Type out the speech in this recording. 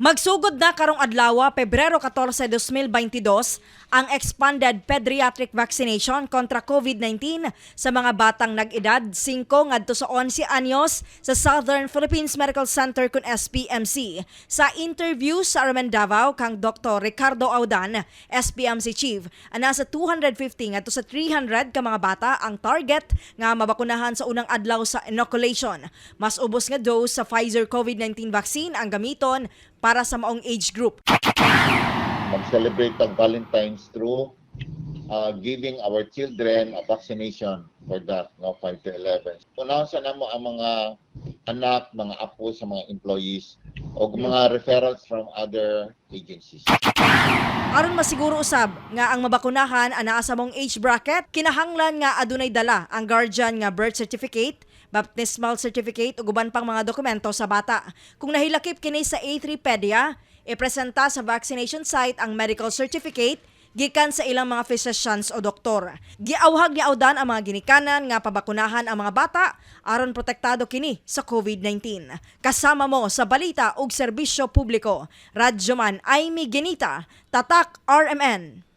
Magsugod na karong adlaw, Pebrero 14, 2022, ang expanded pediatric vaccination kontra COVID-19 sa mga batang nag-edad 5 ngadto sa 11 anyos sa Southern Philippines Medical Center kun SPMC. Sa interview sa Armen Davao kang Dr. Ricardo Audan, SPMC Chief, nasa 250 ngadto sa 300 ka mga bata ang target nga mabakunahan sa unang adlaw sa inoculation. Mas ubos nga dose sa Pfizer COVID-19 vaccine ang gamiton para sa maong age group. Mag-celebrate ang Valentine's through giving our children a vaccination for that, 5 to 11. Unahan sa namo ang mga anak, mga apo sa mga employees o mga referrals from other agencies. Aron masiguro usab nga ang mabakunahan anaa sa mong age bracket, kinahanglan nga adunay dala ang guardian nga birth certificate, baptismal certificate ug uban pang mga dokumento sa bata. Kung nahilakip kini sa A3pedia, ipresenta sa vaccination site ang medical certificate gikan sa ilang mga physicians o doktor. Giawhag ni Audan ang mga ginikanan nga pabakunahan ang mga bata aron protektado kini sa COVID-19. Kasama mo sa balita ug serbisyo publiko, Radyo Man Aimee Ginita, Tatak RMN.